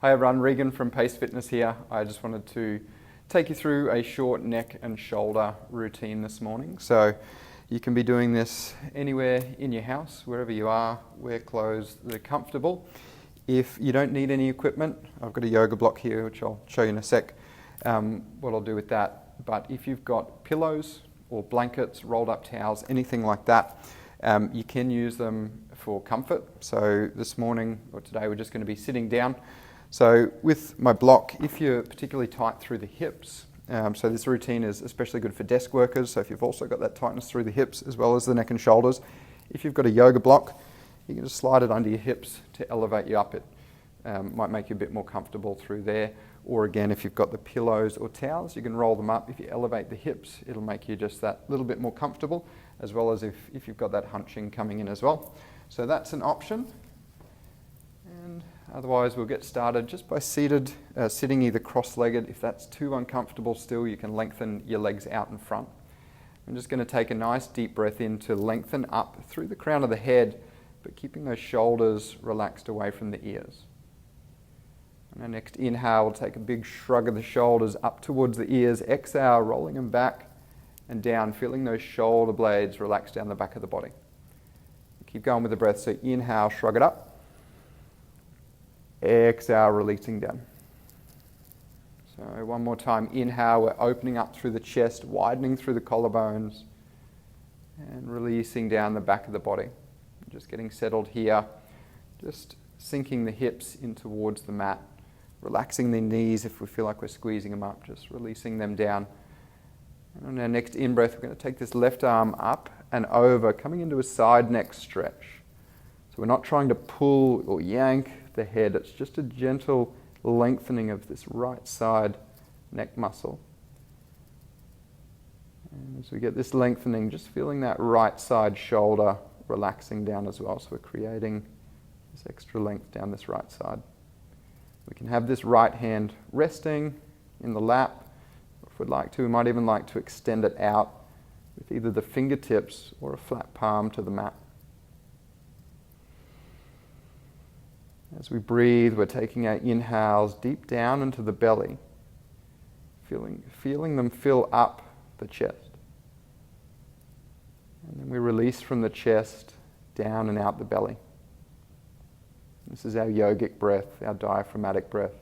Hi everyone, Regan from Pace Fitness here. I just wanted to take you through a short neck and shoulder routine this morning. So you can be doing this anywhere in your house, wherever you are. Wear clothes that are comfortable. If you don't need any equipment, I've got a yoga block here, which I'll show you in a sec, what I'll do with that. But if you've got pillows or blankets, rolled up towels, anything like that, you can use them for comfort. So this morning or today, we're just going to be sitting down. So with my block, if you're particularly tight through the hips, so this routine is especially good for desk workers, so if you've also got that tightness through the hips as well as the neck and shoulders, if you've got a yoga block, you can just slide it under your hips to elevate you up. It might make you a bit more comfortable through there. Or again, if you've got the pillows or towels, you can roll them up. If you elevate the hips, it'll make you just that little bit more comfortable, as well as if you've got that hunching coming in as well. So that's an option. And otherwise, we'll get started just by sitting either cross-legged. If that's too uncomfortable still, you can lengthen your legs out in front. I'm just going to take a nice deep breath in to lengthen up through the crown of the head, but keeping those shoulders relaxed away from the ears. On our next inhale, we'll take a big shrug of the shoulders up towards the ears. Exhale, rolling them back and down, feeling those shoulder blades relax down the back of the body. Keep going with the breath. So inhale, shrug it up. Exhale, releasing down. So one more time. Inhale, we're opening up through the chest, widening through the collarbones, and releasing down the back of the body. Just getting settled here. Just sinking the hips in towards the mat. Relaxing the knees if we feel like we're squeezing them up. Just releasing them down. And on our next in-breath, we're going to take this left arm up and over, coming into a side neck stretch. So we're not trying to pull or yank the head. It's just a gentle lengthening of this right side neck muscle. And as we get this lengthening, just feeling that right side shoulder relaxing down as well. So we're creating this extra length down this right side. We can have this right hand resting in the lap. If we'd like to, we might even like to extend it out with either the fingertips or a flat palm to the mat. As we breathe, we're taking our inhales deep down into the belly, feeling them fill up the chest. And then we release from the chest down and out the belly. This is our yogic breath, our diaphragmatic breath.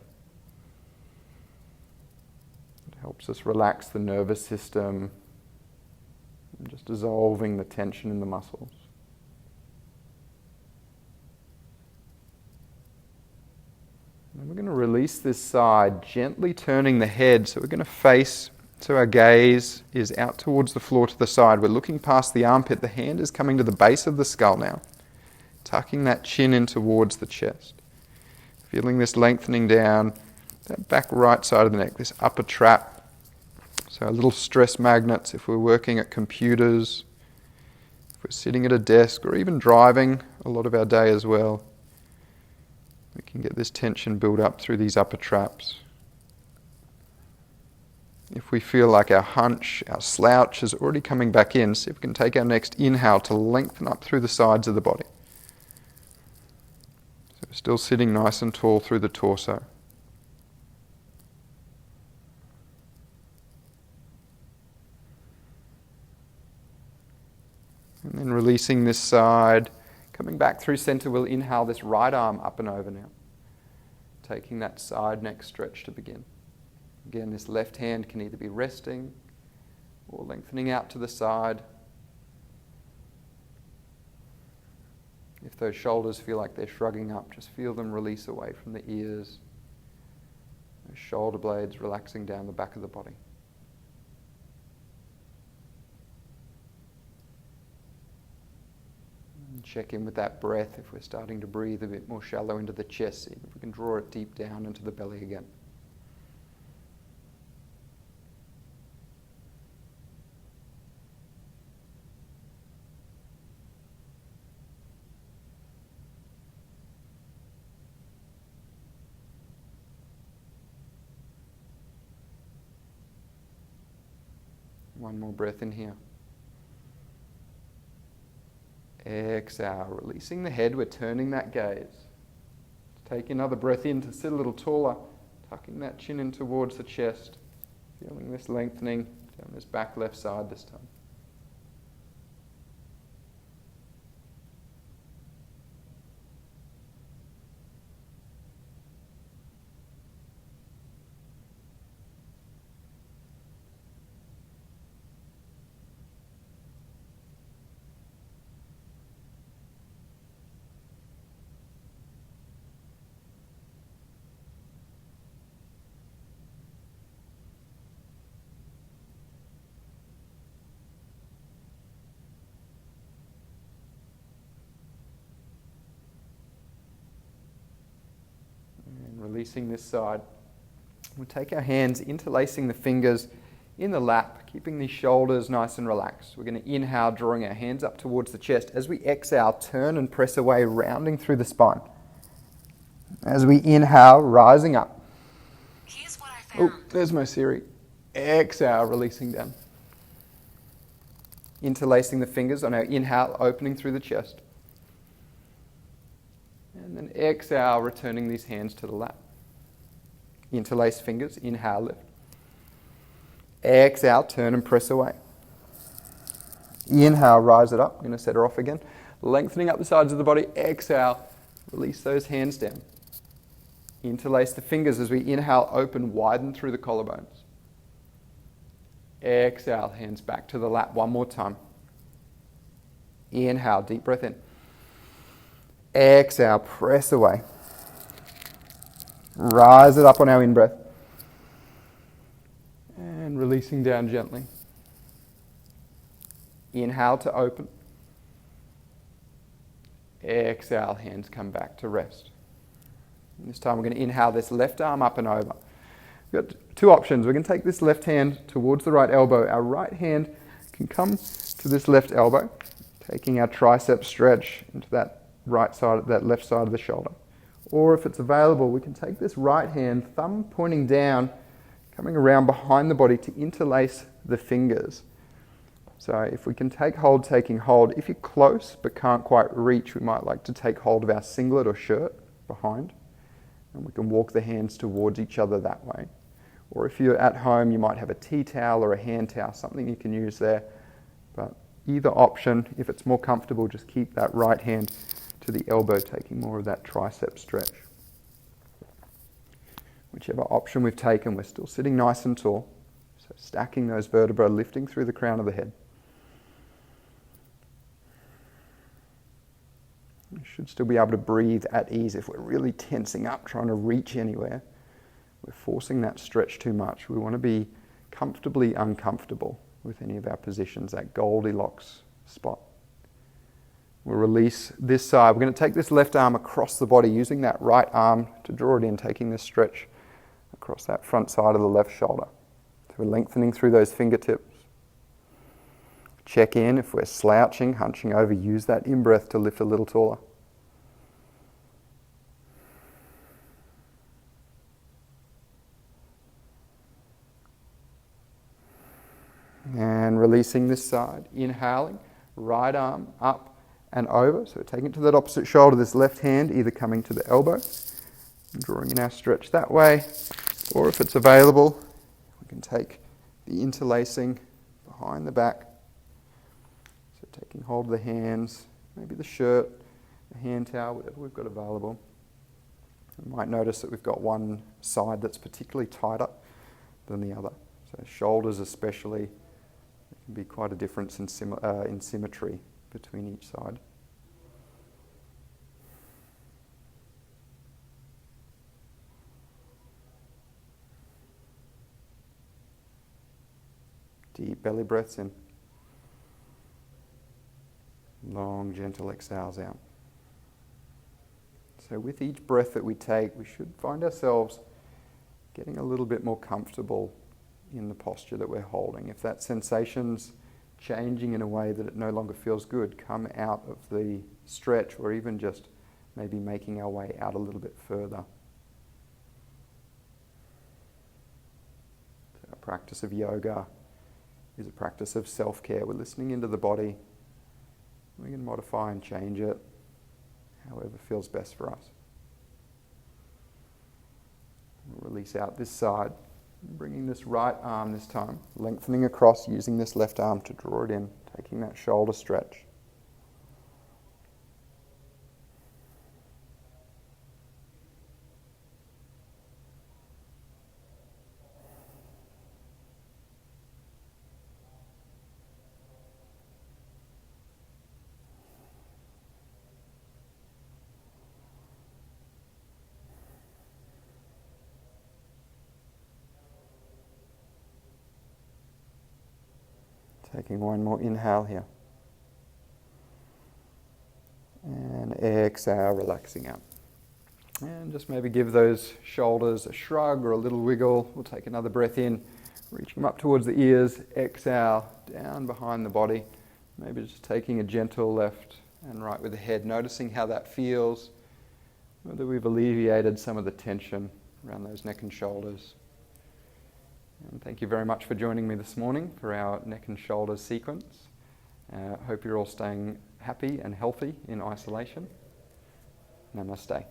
It helps us relax the nervous system and just dissolving the tension in the muscles. And we're going to release this side, gently turning the head. So we're going to face, so our gaze is out towards the floor to the side. We're looking past the armpit. The hand is coming to the base of the skull now, tucking that chin in towards the chest. Feeling this lengthening down, that back right side of the neck, this upper trap. So our little stress magnets, if we're working at computers, if we're sitting at a desk, or even driving a lot of our day as well. We can get this tension build up through these upper traps. If we feel like our hunch, our slouch is already coming back in, see if we can take our next inhale to lengthen up through the sides of the body. So we're still sitting nice and tall through the torso. And then releasing this side. Coming back through center, we'll inhale this right arm up and over now. Taking that side neck stretch to begin. Again, this left hand can either be resting or lengthening out to the side. If those shoulders feel like they're shrugging up, just feel them release away from the ears. Those shoulder blades relaxing down the back of the body. Check in with that breath if we're starting to breathe a bit more shallow into the chest. See if we can draw it deep down into the belly again. One more breath in here. Exhale, releasing the head, we're turning that gaze Take another breath in to sit a little taller, tucking that chin in towards the chest, feeling this lengthening down this back left side this time. Releasing this side. We'll take our hands, interlacing the fingers in the lap, keeping these shoulders nice and relaxed. We're going to inhale, drawing our hands up towards the chest. As we exhale, turn and press away, rounding through the spine. As we inhale, rising up. Here's what I found. Oh, there's my Siri. Exhale, releasing down. Interlacing the fingers on our inhale, opening through the chest. And then exhale, returning these hands to the lap. Interlace fingers, inhale, lift. Exhale, turn and press away. Inhale, rise it up. I'm going to set her off again. Lengthening up the sides of the body. Exhale, release those hands down. Interlace the fingers as we inhale, open, widen through the collarbones. Exhale, hands back to the lap one more time. Inhale, deep breath in. Exhale, press away. Rise it up on our in-breath. And releasing down gently. Inhale to open. Exhale, hands come back to rest. And this time we're going to inhale this left arm up and over. We've got two options. We're going to take this left hand towards the right elbow. Our right hand can come to this left elbow, taking our tricep stretch into that right side, that left side of the shoulder. Or if it's available, we can take this right hand, thumb pointing down, coming around behind the body to interlace the fingers. So if we can take hold, taking hold. If you're close but can't quite reach, we might like to take hold of our singlet or shirt behind, and we can walk the hands towards each other that way. Or if you're at home, you might have a tea towel or a hand towel, something you can use there. But either option, if it's more comfortable, just keep that right hand to the elbow, taking more of that tricep stretch. Whichever option we've taken, we're still sitting nice and tall. So stacking those vertebrae, lifting through the crown of the head. We should still be able to breathe at ease. If we're really tensing up, trying to reach anywhere, we're forcing that stretch too much. We want to be comfortably uncomfortable with any of our positions, that Goldilocks spot. We'll release this side. We're going to take this left arm across the body, using that right arm to draw it in, taking this stretch across that front side of the left shoulder. So we're lengthening through those fingertips. Check in if we're slouching, hunching over, use that in-breath to lift a little taller. And releasing this side, inhaling, right arm up and over. So taking it to that opposite shoulder, this left hand either coming to the elbow, and drawing in our stretch that way, or if it's available, we can take the interlacing behind the back. So taking hold of the hands, maybe the shirt, a hand towel, whatever we've got available. You might notice that we've got one side that's particularly tighter than the other. So shoulders especially, there can be quite a difference in symmetry between each side. Deep belly breaths in. Long, gentle exhales out. So with each breath that we take, we should find ourselves getting a little bit more comfortable in the posture that we're holding. If that sensation's changing in a way that it no longer feels good, come out of the stretch, or even just maybe making our way out a little bit further. So our practice of yoga is a practice of self-care. We're listening into the body. We can modify and change it however feels best for us. release out this side. Bringing this right arm this time, lengthening across, using this left arm to draw it in, taking that shoulder stretch. Taking one more inhale here. And exhale, relaxing out. And just maybe give those shoulders a shrug or a little wiggle. We'll take another breath in, reaching them up towards the ears. Exhale, down behind the body. Maybe just taking a gentle left and right with the head, noticing how that feels, whether we've alleviated some of the tension around those neck and shoulders. And thank you very much for joining me this morning for our neck and shoulders sequence. Hope you're all staying happy and healthy in isolation. Namaste.